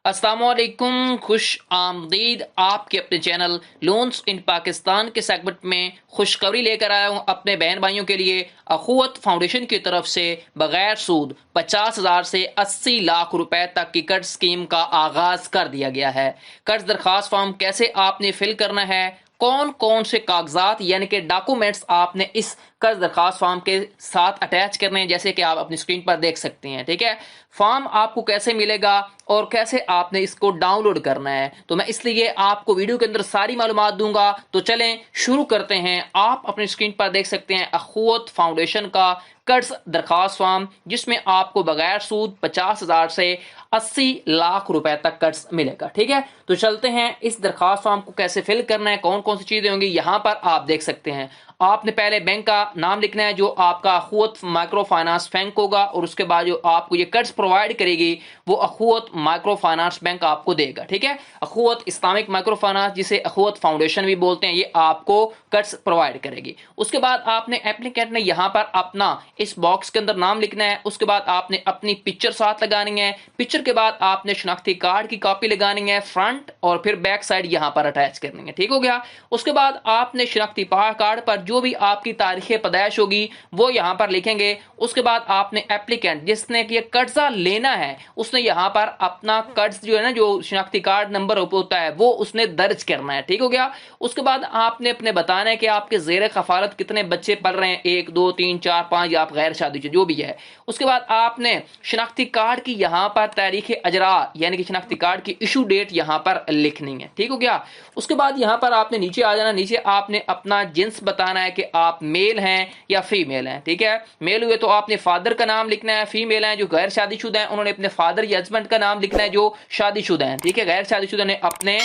अस्सलाम वालेकुम, खुश आमदीद आपके अपने चैनल लोन्स इन पाकिस्तान के सेगमेंट में खुशखबरी लेकर आया हूँ अपने बहन भाइयों के लिए। अखुवत फाउंडेशन की तरफ से बगैर सूद 50,000 से 80 लाख रुपए तक की कर्ज स्कीम का आगाज कर दिया गया है। कर्ज दरखास्त फॉर्म कैसे आपने फिल करना है, कौन कौन से कागजात यानी कि डॉक्यूमेंट्स आपने इस कर्ज दरखास्त फॉर्म के साथ अटैच करने हैं, जैसे कि आप अपनी स्क्रीन पर देख सकते हैं। ठीक है, फॉर्म आपको कैसे मिलेगा और कैसे आपने इसको डाउनलोड करना है, तो मैं इसलिए आपको वीडियो के अंदर सारी मालूमात दूंगा। तो चलें शुरू करते हैं। आप अपनी स्क्रीन पर देख सकते हैं अखुवत फाउंडेशन का कर्ज दरखास्त फॉर्म, जिसमें आपको बगैर सूद 50,000 से 80 लाख रुपए तक कर्ज मिलेगा। ठीक है, तो चलते हैं इस दरखास्त फॉर्म को कैसे फिल करना है, कौन कौन सी चीजें होंगी यहाँ पर आप देख सकते हैं। आपने पहले बैंक का नाम लिखना है जो आपका अखुवत माइक्रो फाइनेंस बैंक होगा, और उसके बाद जो आपको ये कर्ज प्रोवाइड करेगी वो अखुवत माइक्रो फाइनेंस बैंक आपको देगा। ठीक है, अखुवत इस्लामिक माइक्रो फाइनेंस, जिसे अखुवत फाउंडेशन भी बोलते हैं, ये आपको कर्ज प्रोवाइड करेगी। उसके बाद आपने एप्लीकेंट ने यहाँ पर अपना इस बॉक्स के अंदर नाम लिखना है। उसके बाद आपने अपनी पिक्चर साथ लगानी है। पिक्चर के बाद आपने शनाख्ती कार्ड की कॉपी लगानी है, फ्रंट और फिर बैक साइड यहाँ पर अटैच करनी है। ठीक हो गया। उसके बाद आपने शनाख्ती कार्ड पर जो भी आपकी तारीख पैदाइश होगी वो यहाँ पर लिखेंगे। उसके बाद आपने एप्लीकेंट जिसने ये कर्जा लेना है उसने यहाँ पर अपना कर्ज जो है ना, जो शनाख्ती कार्ड नंबर होता है वो उसने दर्ज करना है। ठीक हो गया। उसके बाद आपने अपने बताना है कि आपके जेर खफालत कितने बच्चे पढ़ रहे हैं, 1 2 3 4 5, या आप गैर शादी जो भी है। उसके बाद आपने शनाख्ती कार्ड की यहाँ पर तारीख अजरा यानी कि शनाख्ती कार्ड की इशू डेट यहाँ पर लिखनी है। ठीक हो गया। उसके बाद यहाँ पर आपने नीचे आ जाना। नीचे आपने अपना जिन्स बताना है कि आप मेल हैं या फीमेल हैं। ठीक है, मेल हुए तो आपने फादर का नाम लिखना है, फीमेल हैं जो गैर शादीशुदा हैं उन्होंने अपने फादर या हस्बैंड का नाम लिखना है जो शादीशुदा हैं। ठीक है, गैर शादीशुदा ने अपने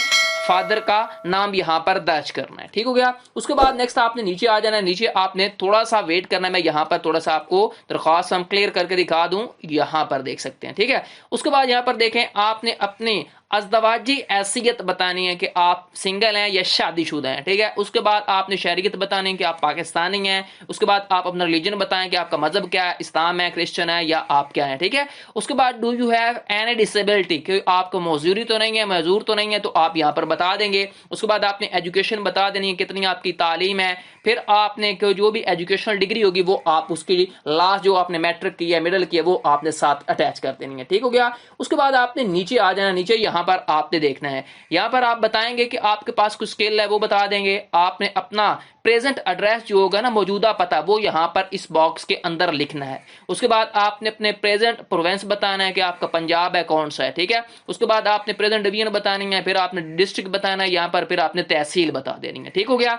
फादर का नाम यहाँ पर दर्ज करना है। ठीक हो गया। उसके बाद नेक्स्ट आपने नीचे आ जाना है। नीचे आपने थोड़ा सा वेट करना है, मैं यहाँ पर थोड़ा सा आपको दरख्वास्त हम क्लियर करके दिखा दूं, यहाँ पर देख सकते हैं। ठीक है, उसके बाद यहाँ पर देखें आपने अपनी अज़दवाजी हैसियत बतानी है कि आप सिंगल हैं या शादीशुदा हैं। ठीक है, उसके बाद आपने शहरियत बतानी है कि आप पाकिस्तानी हैं। उसके बाद आप अपना रिलीजन बताएं कि आपका मजहब क्या है, इस्लाम है, क्रिश्चियन है या आप क्या है। ठीक है, उसके बाद do you have any disability, कि आपको मौजूरी तो नहीं है, मजूर तो नहीं है, तो आप यहाँ पर बता देंगे। उसके बाद आपने एजुकेशन बता देनी है, कितनी आपकी तालीम है। फिर आपने जो भी एजुकेशनल डिग्री होगी वो आप उसकी लास्ट जो आपने मैट्रिक की है, मिडिल की है, वो आपने साथ अटैच कर देनी है। ठीक हो गया। उसके बाद आपने नीचे आ जाना। नीचे यहाँ पर आपने देखना है, यहाँ पर आप बताएंगे कि आपके पास कुछ स्किल है वो बता देंगे। आपने अपना प्रेजेंट एड्रेस जो होगा ना, मौजूदा पता, वो यहाँ पर इस बॉक्स के अंदर लिखना है। उसके बाद आपने अपने प्रेजेंट प्रोविंस बताना है कि आपका पंजाब है कौन सा है। ठीक है, उसके बाद आपने प्रेजेंट डिवीजन बतानी है, फिर आपने डिस्ट्रिक्ट बताना है यहाँ पर, फिर आपने तहसील बता देनी है। ठीक हो गया।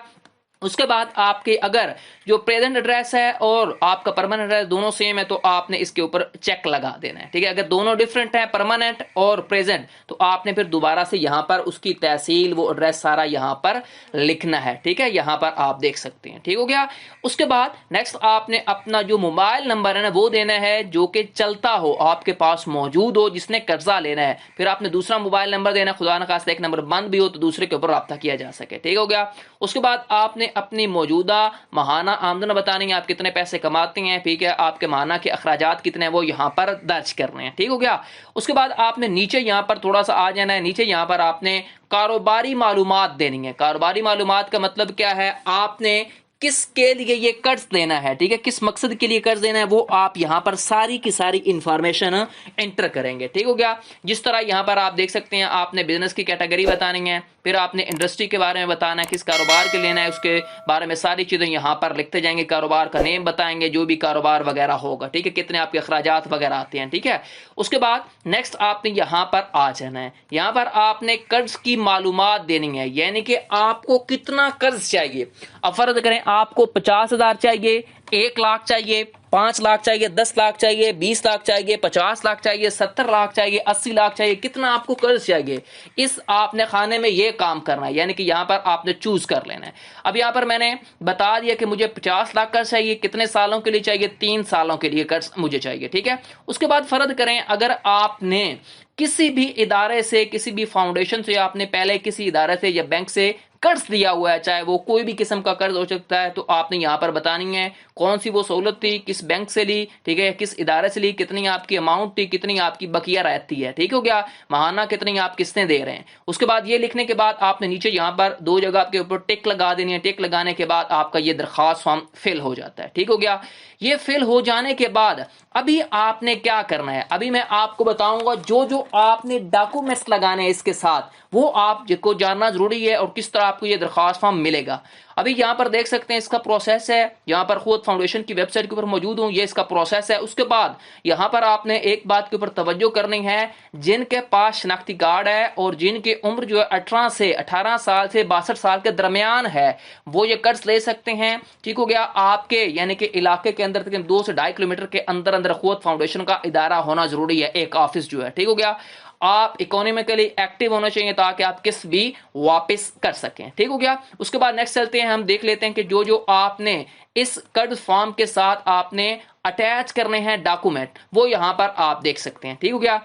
उसके बाद आपके अगर जो प्रेजेंट एड्रेस है और आपका परमानेंट एड्रेस दोनों सेम है तो आपने इसके ऊपर चेक लगा देना है। ठीक है, अगर दोनों डिफरेंट है, परमानेंट और प्रेजेंट, तो आपने फिर दोबारा से यहाँ पर उसकी तहसील, वो एड्रेस सारा यहाँ पर लिखना है। ठीक है, यहाँ पर आप देख सकते हैं। ठीक हो गया। उसके बाद नेक्स्ट आपने अपना जो मोबाइल नंबर है ना वो देना है जो कि चलता हो, आपके पास मौजूद हो, जिसने कर्जा लेना है। फिर आपने दूसरा मोबाइल नंबर देना, खुदा न खास्ता एक नंबर बंद भी हो तो दूसरे के ऊपर रब्ता किया जा सके। ठीक हो गया। उसके बाद आपने अपनी मौजूदा माहाना आमदन बतानी है, आप कितने पैसे कमाते हैं। ठीक है, आपके माहाना के अखराजात कितने हैं वो यहाँ पर दर्ज करने हैं। ठीक हो गया। उसके बाद आपने नीचे यहाँ पर थोड़ा सा आ जाना है। नीचे यहाँ पर आपने कारोबारी मालूमात देनी है। कारोबारी मालूमात का मतलब क्या है, आपने किसके लिए ये कर्ज देना है, ठीक है, किस मकसद के लिए कर्ज देना है, वो आप यहाँ पर सारी की सारी इंफॉर्मेशन एंटर करेंगे। ठीक हो गया। जिस तरह यहाँ पर आप देख सकते हैं, आपने बिजनेस की कैटेगरी बतानी है, फिर आपने इंडस्ट्री के बारे में बताना है, किस कारोबार के लेना है उसके बारे में सारी चीजें यहाँ पर लिखते जाएंगे। कारोबार का नेम बताएंगे, जो भी कारोबार वगैरह होगा। ठीक है, कितने आपके अखराजात वगैरह आते हैं। ठीक है, उसके बाद नेक्स्ट आपने यहाँ पर आ जाना है। यहाँ पर आपने कर्ज की मालूमात देनी है, यानी कि आपको कितना कर्ज चाहिए। अब फर्ज करें आपको 50,000 चाहिए, 1 लाख चाहिए, 5 लाख चाहिए, 10 लाख चाहिए, 20 लाख चाहिए, 50 लाख चाहिए, 70 लाख चाहिए, 80 लाख चाहिए, कितना आपको कर्ज चाहिए, इस आपने खाने में ये काम करना है, यानी कि यहाँ पर आपने चूज कर लेना है। अब यहाँ पर मैंने बता दिया कि मुझे 50 लाख कर्ज चाहिए, कितने सालों के लिए चाहिए, 3 सालों के लिए कर्ज मुझे चाहिए। ठीक है, उसके बाद फर्ज करें अगर आपने किसी भी इदारे से, किसी भी फाउंडेशन से, आपने पहले किसी इदारे से या बैंक से कर्ज दिया हुआ है, चाहे वो कोई भी किस्म का कर्ज हो सकता है, तो आपने यहाँ पर बतानी है कौन सी वो सहूलत थी, किस बैंक से ली, ठीक है, किस इदारे से ली, कितनी आपकी अमाउंट थी, कितनी आपकी बकिया रहती है, ठीक हो गया, माहाना कितनी आप किस्तें दे रहे हैं। उसके बाद ये लिखने के बाद आपने नीचे यहाँ पर 2 जगह के ऊपर टिक लगा देनी है। टिक लगाने के बाद आपका ये दरखास्त फॉर्म फिल हो जाता है, ठीक हो गया। ये फिल हो जाने के बाद अभी आपने क्या करना है, अभी मैं आपको बताऊंगा जो जो आपने डॉक्यूमेंट्स लगाने हैं इसके साथ, वो आपको जानना जरूरी है और किस तरह आपको ये दरखास्त फॉर्म मिलेगा। अभी यहाँ पर देख सकते हैं इसका प्रोसेस है, यहाँ पर खुद फाउंडेशन की वेबसाइट के ऊपर मौजूद हूँ, ये इसका प्रोसेस है। उसके बाद यहाँ पर आपने एक बात के ऊपर तवज्जो करनी है, जिनके पास शनाख्ती कार्ड है और जिनकी उम्र जो है 18 साल से 62 साल के दरमियान है, वो ये कर्ज ले सकते हैं, ठीक हो गया। आपके यानी कि इलाके के अंदर तकरीबन 2 से 2.5 किलोमीटर के अंदर अंदर खुद फाउंडेशन का इदारा होना जरूरी है, एक ऑफिस जो है, ठीक हो गया। आप इकोनॉमिकली एक्टिव होना चाहिए ताकि आप किस्त भी वापस कर सकें, ठीक हो गया। उसके बाद नेक्स्ट चलते हैं, हम देख लेते हैं कि जो जो आपने इस कर्ज फॉर्म के साथ आपने अटैच करने हैं डॉक्यूमेंट, वो यहां पर आप देख सकते हैं, ठीक हो गया।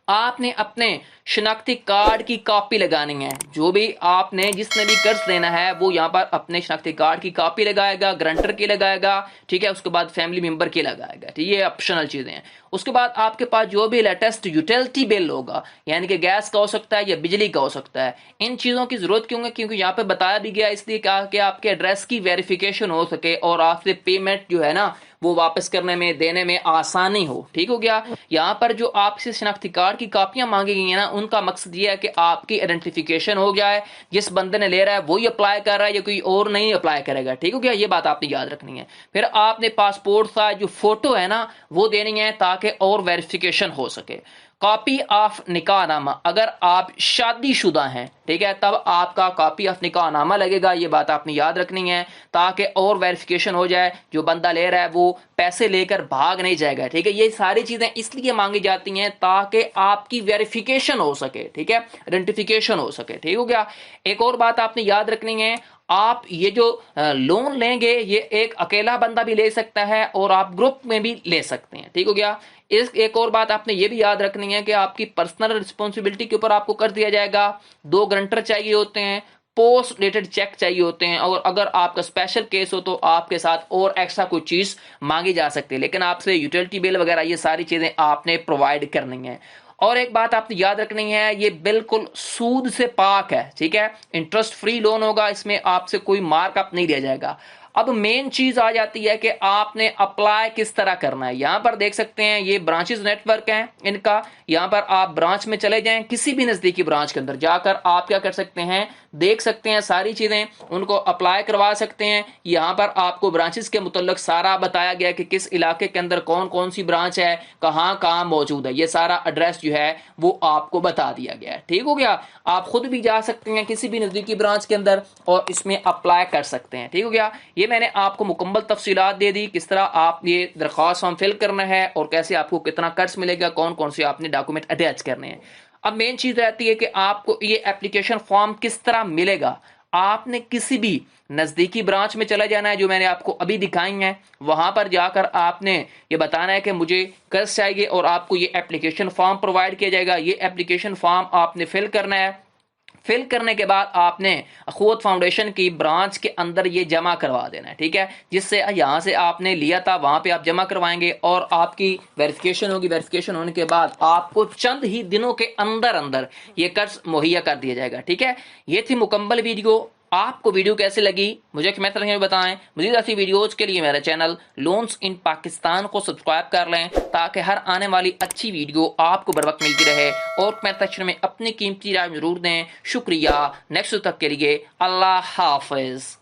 आपने अपने शनाख्ती कार्ड की कॉपी लगानी है, जो भी आपने जिसने भी कर्ज लेना है वो यहाँ पर अपने शनाख्ती कार्ड की कॉपी लगाएगा, गारंटर की लगाएगा, ठीक है। उसके बाद फैमिली मेंबर की लगाएगा, ठीक है, ये ऑप्शनल चीजें हैं। उसके बाद आपके पास जो भी लेटेस्ट यूटिलिटी बिल होगा, यानी कि गैस का हो सकता है या बिजली का हो सकता है, इन चीजों की जरूरत क्यों है, क्योंकि यहाँ पे बताया भी गया इसलिए कि आपके एड्रेस की वेरिफिकेशन हो सके और आपसे पेमेंट जो है ना वो वापस करने में देने में आसानी हो, ठीक हो गया। यहाँ पर जो आपसे शनाख्ती कार्ड की कापियां मांगी गई है ना, उनका मकसद ये है कि आपकी आइडेंटिफिकेशन हो गया है, जिस बंदे ने ले रहा है वही अप्लाई कर रहा है या कोई और नहीं अप्लाई करेगा, ठीक हो गया। ये बात आपने याद रखनी है। फिर आपने पासपोर्ट का जो फोटो है ना वो देनी है ताकि और वेरिफिकेशन हो सके। कॉपी ऑफ निकाहनामा, अगर आप शादीशुदा हैं, ठीक है, तब आपका कॉपी ऑफ निकाहनामा लगेगा, ये बात आपने याद रखनी है ताकि और वेरिफिकेशन हो जाए, जो बंदा ले रहा है वो पैसे लेकर भाग नहीं जाएगा, ठीक है। ये सारी चीजें इसलिए मांगी जाती हैं ताकि आपकी वेरिफिकेशन हो सके, ठीक है, आइडेंटिफिकेशन हो सके, ठीक हो गया। एक और बात आपने याद रखनी है, आप ये जो लोन लेंगे ये एक अकेला बंदा भी ले सकता है और आप ग्रुप में भी ले सकते हैं, ठीक हो गया। एक और बात आपने ये भी याद रखनी है कि आपकी पर्सनल रिस्पॉन्सिबिलिटी के ऊपर आपको कर दिया जाएगा, 2 गारंटर चाहिए होते हैं, पोस्ट डेटेड चेक चाहिए होते हैं, और अगर आपका स्पेशल केस हो तो आपके साथ और एक्स्ट्रा कोई चीज मांगी जा सकती है, लेकिन आपसे यूटिलिटी बिल वगैरह ये सारी चीजें आपने प्रोवाइड करनी है। और एक बात आपने याद रखनी है, ये बिल्कुल सूद से पाक है, ठीक है, इंटरेस्ट फ्री लोन होगा, इसमें आपसे कोई मार्कअप नहीं दिया जाएगा। अब मेन चीज आ जाती है कि आपने अप्लाई किस तरह करना है। यहां पर देख सकते हैं ये ब्रांचेस नेटवर्क हैं इनका, यहां पर आप ब्रांच में चले जाएं, किसी भी नजदीकी ब्रांच के अंदर जाकर आप क्या कर सकते हैं, देख सकते हैं सारी चीजें, उनको अप्लाई करवा सकते हैं। यहां पर आपको ब्रांचेस के मुतल्लिक सारा बताया गया कि किस इलाके के अंदर कौन कौन सी ब्रांच है, कहां कहां मौजूद है, ये सारा एड्रेस जो है वो आपको बता दिया गया है, ठीक हो गया। आप खुद भी जा सकते हैं किसी भी नजदीकी ब्रांच के अंदर और इसमें अप्लाई कर सकते हैं, ठीक हो गया। ये मैंने आपको मुकम्मल तफसीलात दे दी, किस तरह आप ये दरख्वास्त फॉर्म फिल करना है और कैसे आपको कितना कर्ज मिलेगा, कौन कौन से आपने डॉक्यूमेंट अटैच करने हैं। अब मेन चीज रहती है कि आपको ये एप्लीकेशन फॉर्म किस तरह मिलेगा। आपने किसी भी नजदीकी ब्रांच में चला जाना है, जो मैंने आपको अभी दिखाई है, वहां पर जाकर आपने ये बताना है कि मुझे कर्ज चाहिए और आपको ये एप्लीकेशन फॉर्म प्रोवाइड किया जाएगा। ये एप्लीकेशन फॉर्म आपने फिल करना है। फिल करने के बाद आपने अखुवत फाउंडेशन की ब्रांच के अंदर ये जमा करवा देना है, ठीक है, जिससे यहाँ से आपने लिया था वहां पे आप जमा करवाएंगे और आपकी वेरिफिकेशन होगी। वेरिफिकेशन होने के बाद आपको चंद ही दिनों के अंदर अंदर ये कर्ज मुहैया कर दिया जाएगा, ठीक है। ये थी मुकम्मल वीडियो। आपको वीडियो कैसी लगी मुझे कमेंट करके बताएं। मज़ीद ऐसी वीडियोज़ के लिए मेरा चैनल लोन्स इन पाकिस्तान को सब्सक्राइब कर लें ताकि हर आने वाली अच्छी वीडियो आपको बर वक्त मिलती रहे, और कमेंट सेक्शन में अपनी कीमती राय जरूर दें। शुक्रिया। नेक्स्ट तक के लिए अल्लाह हाफिज़।